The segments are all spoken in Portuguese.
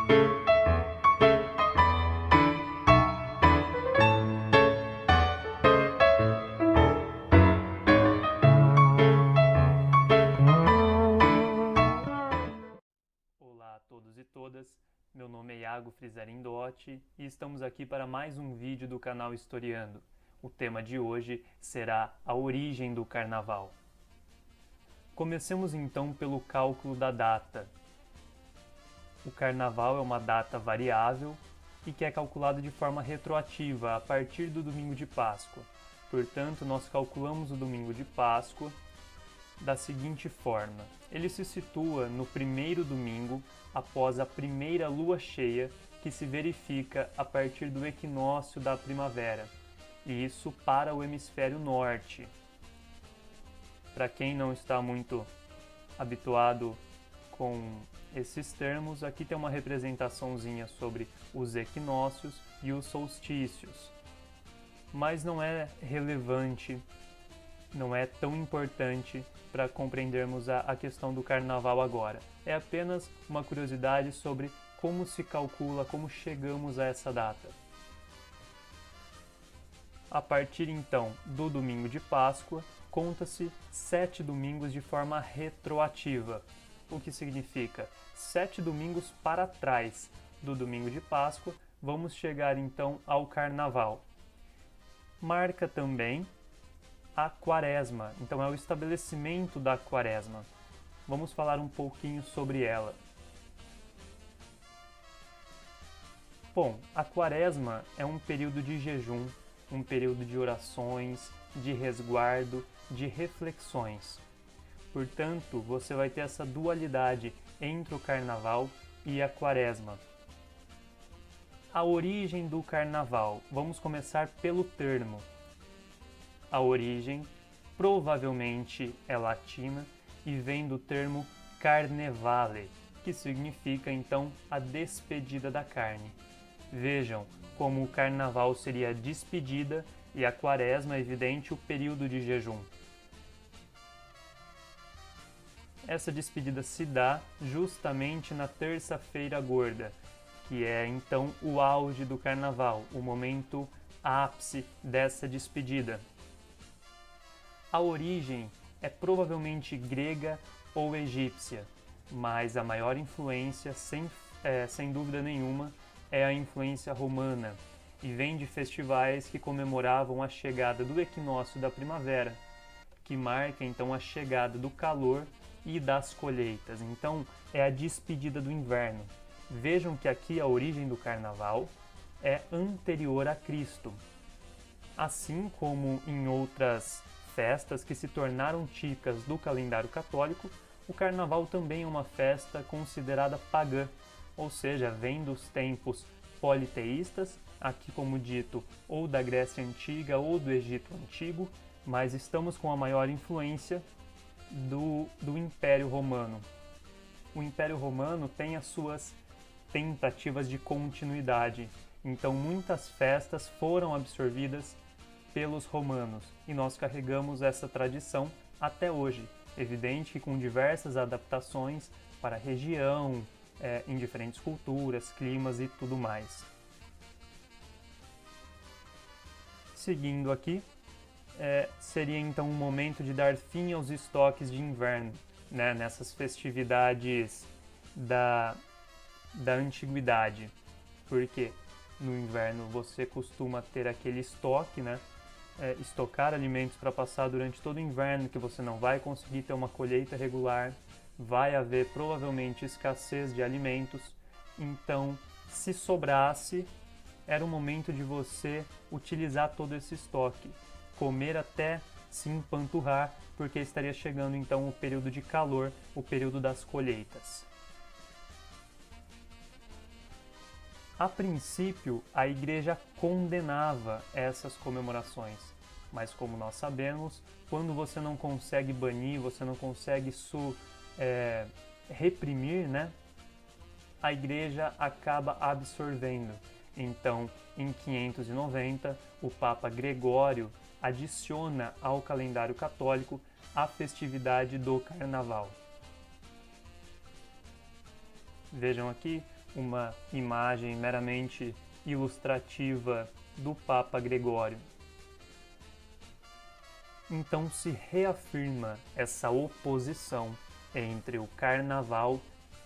Olá a todos e todas, meu nome é Iago Frisarindotti e estamos aqui para mais um vídeo do canal Historiando. O tema de hoje será a origem do Carnaval. Comecemos então pelo cálculo da data. O Carnaval é uma data variável e que é calculada de forma retroativa a partir do domingo de Páscoa. Portanto, nós calculamos o domingo de Páscoa da seguinte forma: ele se situa no primeiro domingo após a primeira lua cheia, que se verifica a partir do equinócio da primavera, e isso para o hemisfério norte. Para quem não está muito habituado com esses termos, aqui tem uma representaçãozinha sobre os equinócios e os solstícios, mas não é relevante, não é tão importante para compreendermos a questão do Carnaval agora. É apenas uma curiosidade sobre como se calcula, como chegamos a essa data. A partir então do domingo de Páscoa, conta-se 7 domingos de forma retroativa, o que significa 7 domingos para trás do domingo de Páscoa, vamos chegar então ao Carnaval. Marca também a Quaresma, então é o estabelecimento da Quaresma. Vamos falar um pouquinho sobre ela. Bom, a Quaresma é um período de jejum, um período de orações, de resguardo, de reflexões. Portanto, você vai ter essa dualidade entre o Carnaval e a Quaresma. A origem do Carnaval. Vamos começar pelo termo. A origem provavelmente é latina e vem do termo carnevale, que significa então a despedida da carne. Vejam como o carnaval seria a despedida e a quaresma, é evidente, o período de jejum. Essa despedida se dá justamente na terça-feira gorda, que é então o auge do carnaval, o momento ápice dessa despedida. A origem é provavelmente grega ou egípcia, mas a maior influência, sem dúvida nenhuma, é a influência romana, e vem de festivais que comemoravam a chegada do equinócio da primavera, que marca então a chegada do calor e das colheitas. Então é a despedida do inverno. Vejam que aqui a origem do carnaval é anterior a Cristo, assim como em outras festas que se tornaram típicas do calendário católico. O carnaval também é uma festa considerada pagã, ou seja, vem dos tempos politeístas, aqui como dito, ou da Grécia Antiga ou do Egito Antigo, mas estamos com a maior influência do Império Romano. O Império Romano tem as suas tentativas de continuidade, então muitas festas foram absorvidas pelos romanos, e nós carregamos essa tradição até hoje. Evidente que com diversas adaptações para a região, em diferentes culturas, climas e tudo mais. Seguindo aqui, seria então um momento de dar fim aos estoques de inverno, né, nessas festividades da antiguidade, porque no inverno você costuma ter aquele estoque, né? Estocar alimentos para passar durante todo o inverno, que você não vai conseguir ter uma colheita regular, vai haver provavelmente escassez de alimentos, então se sobrasse, era o momento de você utilizar todo esse estoque, comer até se empanturrar, porque estaria chegando então o período de calor, o período das colheitas. A princípio, a Igreja condenava essas comemorações, mas como nós sabemos, quando você não consegue banir, você não consegue reprimir, né? A Igreja acaba absorvendo. Então, em 590, o Papa Gregório adiciona ao calendário católico a festividade do Carnaval. Vejam aqui uma imagem meramente ilustrativa do Papa Gregório. Então se reafirma essa oposição entre o Carnaval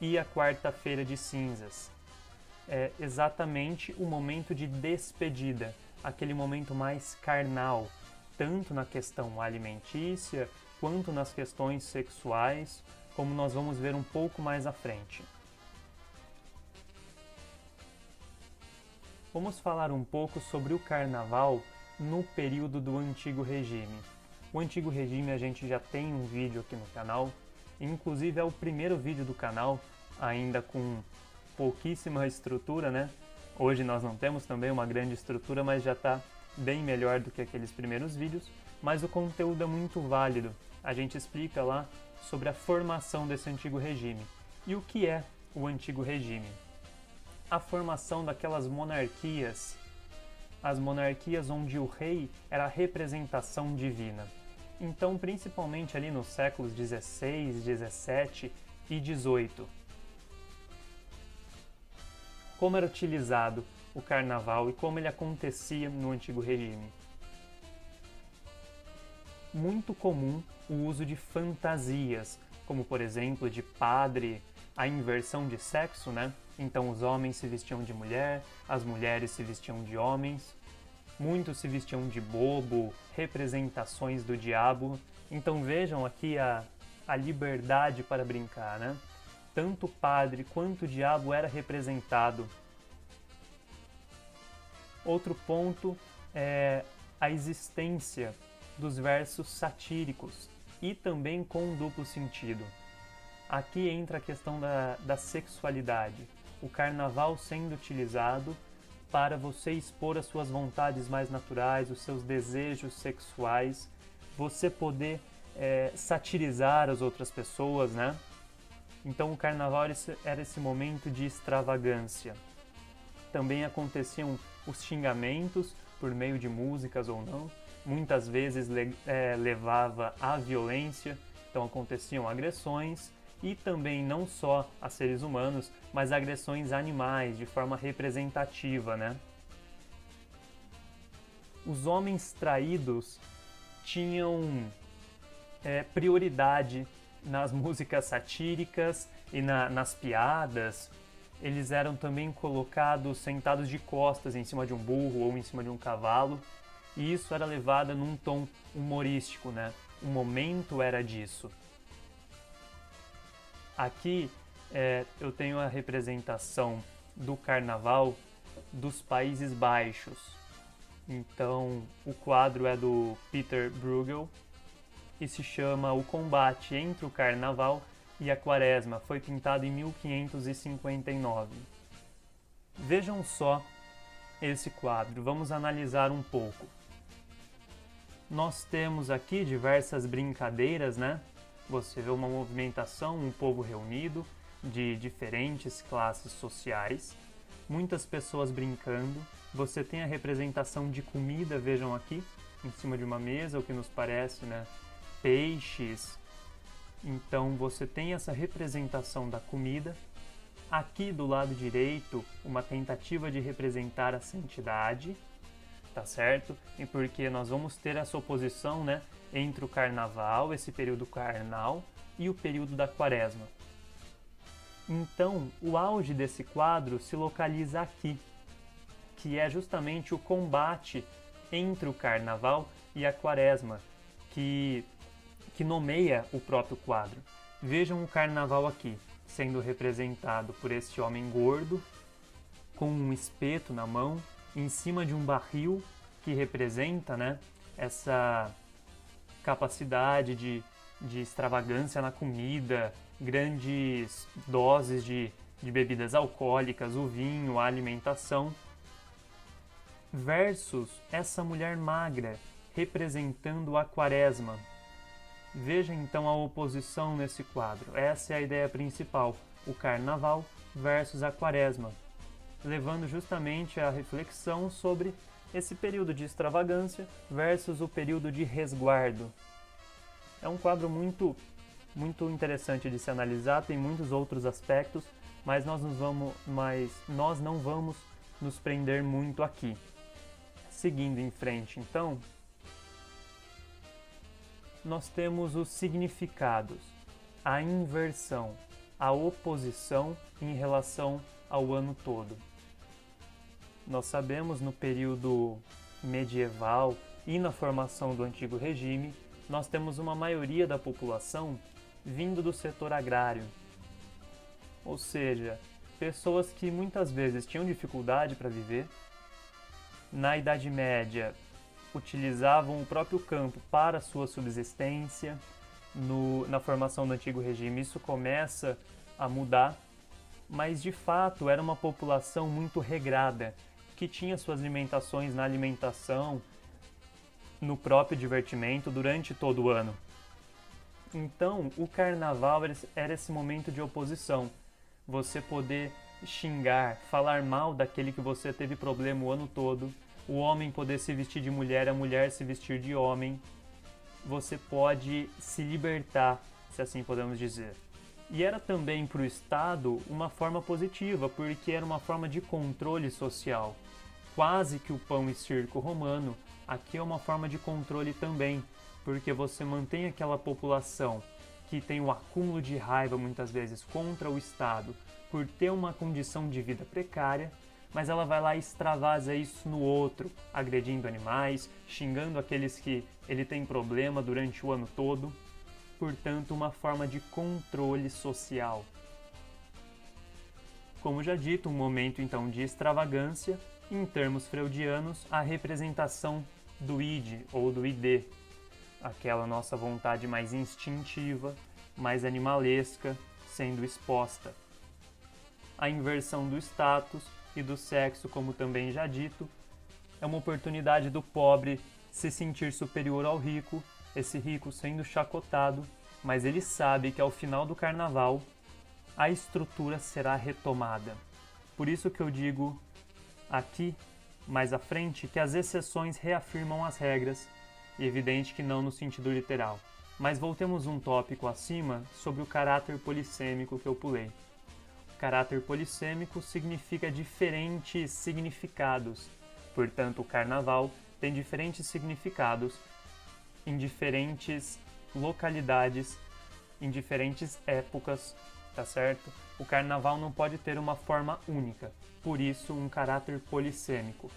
e a Quarta-feira de Cinzas. É exatamente o momento de despedida, aquele momento mais carnal, tanto na questão alimentícia quanto nas questões sexuais, como nós vamos ver um pouco mais à frente. Vamos falar um pouco sobre o Carnaval no período do Antigo Regime. O Antigo Regime a gente já tem um vídeo aqui no canal, inclusive é o primeiro vídeo do canal, ainda com pouquíssima estrutura, né? Hoje nós não temos também uma grande estrutura, mas já está bem melhor do que aqueles primeiros vídeos, mas o conteúdo é muito válido. A gente explica lá sobre a formação desse Antigo Regime. E o que é o Antigo Regime? A formação daquelas monarquias, as monarquias onde o rei era a representação divina. Então, principalmente ali nos séculos XVI, XVII e XVIII. Como era utilizado o Carnaval e como ele acontecia no Antigo Regime? Muito comum o uso de fantasias, como por exemplo de padre, a inversão de sexo, né? Então os homens se vestiam de mulher, as mulheres se vestiam de homens, muitos se vestiam de bobo, representações do diabo. Então vejam aqui a liberdade para brincar, né? Tanto o padre quanto o diabo era representado. Outro ponto é a existência dos versos satíricos e também com duplo sentido. Aqui entra a questão da sexualidade, o Carnaval sendo utilizado para você expor as suas vontades mais naturais, os seus desejos sexuais, você poder satirizar as outras pessoas, né? Então o Carnaval era esse momento de extravagância. Também aconteciam os xingamentos por meio de músicas ou não, muitas vezes levava à violência, então aconteciam agressões e também não só a seres humanos, mas agressões a animais de forma representativa, né? Os homens traídos tinham prioridade nas músicas satíricas e nas piadas. Eles eram também colocados sentados de costas em cima de um burro ou em cima de um cavalo, e isso era levado num tom humorístico, né? O momento era disso. Aqui eu tenho a representação do Carnaval dos Países Baixos. Então o quadro é do Peter Bruegel e se chama O Combate entre o Carnaval e a Quaresma. Foi pintado em 1559. Vejam só esse quadro, vamos analisar um pouco. Nós temos aqui diversas brincadeiras, né? Você vê uma movimentação, um povo reunido de diferentes classes sociais, muitas pessoas brincando. Você tem a representação de comida, vejam aqui, em cima de uma mesa, o que nos parece, né? Peixes. Então você tem essa representação da comida. Aqui do lado direito, uma tentativa de representar a santidade, tá certo? E porque nós vamos ter essa oposição, né, entre o Carnaval, esse período carnal, e o período da Quaresma. Então, o auge desse quadro se localiza aqui, que é justamente o combate entre o Carnaval e a Quaresma, que nomeia o próprio quadro. Vejam o Carnaval aqui, sendo representado por esse homem gordo, com um espeto na mão, em cima de um barril que representa, né, essa capacidade de extravagância na comida, grandes doses de bebidas alcoólicas, o vinho, a alimentação, versus essa mulher magra representando a Quaresma. Veja então a oposição nesse quadro. Essa é a ideia principal, o Carnaval versus a Quaresma, levando justamente a reflexão sobre esse período de extravagância versus o período de resguardo. É um quadro muito interessante de se analisar, tem muitos outros aspectos, mas nós não vamos nos prender muito aqui. Seguindo em frente, então, nós temos os significados, a inversão, a oposição em relação ao ano todo. Nós sabemos no período medieval e na formação do Antigo Regime, nós temos uma maioria da população vindo do setor agrário, ou seja, pessoas que muitas vezes tinham dificuldade para viver. Na Idade Média, utilizavam o próprio campo para sua subsistência. Na formação do Antigo Regime isso começa a mudar, mas de fato era uma população muito regrada, que tinha suas limitações na alimentação, no próprio divertimento durante todo o ano. Então, o carnaval era esse momento de oposição. Você poder xingar, falar mal daquele que você teve problema o ano todo, o homem poder se vestir de mulher, a mulher se vestir de homem. Você pode se libertar, se assim podemos dizer. E era também para o Estado uma forma positiva, porque era uma forma de controle social. Quase que o pão e circo romano, aqui é uma forma de controle também, porque você mantém aquela população que tem um acúmulo de raiva muitas vezes contra o Estado por ter uma condição de vida precária, mas ela vai lá e extravasa isso no outro, agredindo animais, xingando aqueles que ele tem problema durante o ano todo. Portanto, uma forma de controle social. Como já dito, um momento então de extravagância, em termos freudianos, a representação do id ou do id, aquela nossa vontade mais instintiva, mais animalesca, sendo exposta. A inversão do status e do sexo, como também já dito, é uma oportunidade do pobre se sentir superior ao rico, esse rico sendo chacotado, mas ele sabe que ao final do carnaval a estrutura será retomada. Por isso que eu digo aqui, mais à frente, que as exceções reafirmam as regras, e evidente que não no sentido literal. Mas voltemos um tópico acima sobre o caráter polissêmico que eu pulei. O caráter polissêmico significa diferentes significados. Portanto, o carnaval tem diferentes significados em diferentes localidades, em diferentes épocas, tá certo? O carnaval não pode ter uma forma única, por isso um caráter polissêmico.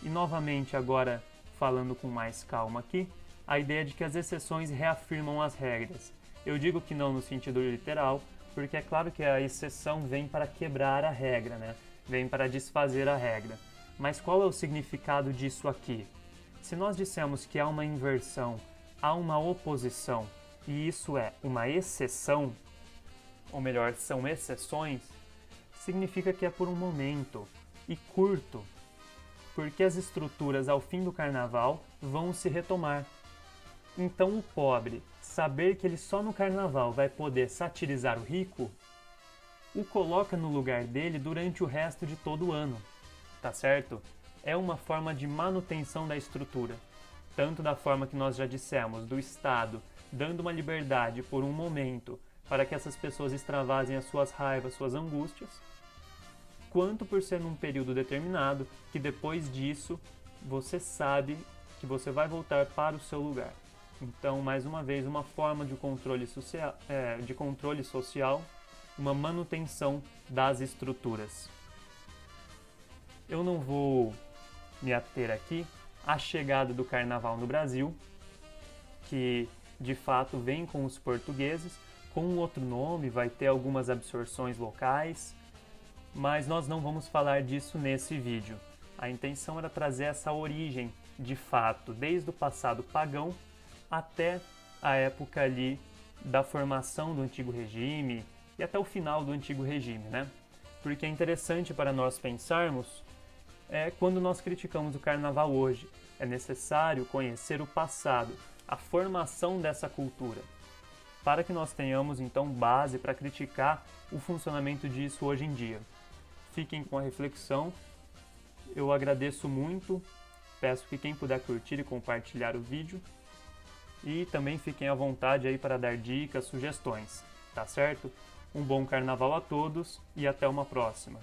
E novamente agora, falando com mais calma aqui, a ideia de que as exceções reafirmam as regras. Eu digo que não no sentido literal, porque é claro que a exceção vem para quebrar a regra, né? Vem para desfazer a regra. Mas qual é o significado disso aqui? Se nós dissemos que há uma inversão, há uma oposição, e isso é uma exceção, ou melhor, são exceções, significa que é por um momento, e curto, porque as estruturas ao fim do carnaval vão se retomar. Então o pobre, saber que ele só no carnaval vai poder satirizar o rico, o coloca no lugar dele durante o resto de todo o ano, tá certo? É uma forma de manutenção da estrutura, tanto da forma que nós já dissemos, do Estado, dando uma liberdade por um momento para que essas pessoas extravasem as suas raivas, suas angústias, quanto por ser num período determinado, que depois disso você sabe que você vai voltar para o seu lugar. Então, mais uma vez, uma forma de controle social, uma manutenção das estruturas. Eu não vou me ater aqui à chegada do carnaval no Brasil, que de fato vem com os portugueses, com um outro nome, vai ter algumas absorções locais, mas nós não vamos falar disso nesse vídeo. A intenção era trazer essa origem, de fato, desde o passado pagão até a época ali da formação do Antigo Regime e até o final do Antigo Regime, né? Porque é interessante para nós pensarmos quando nós criticamos o carnaval hoje. É necessário conhecer o passado, a formação dessa cultura, para que nós tenhamos então base para criticar o funcionamento disso hoje em dia. Fiquem com a reflexão, eu agradeço muito, peço que quem puder curtir e compartilhar o vídeo, e também fiquem à vontade aí para dar dicas, sugestões, tá certo? Um bom carnaval a todos e até uma próxima!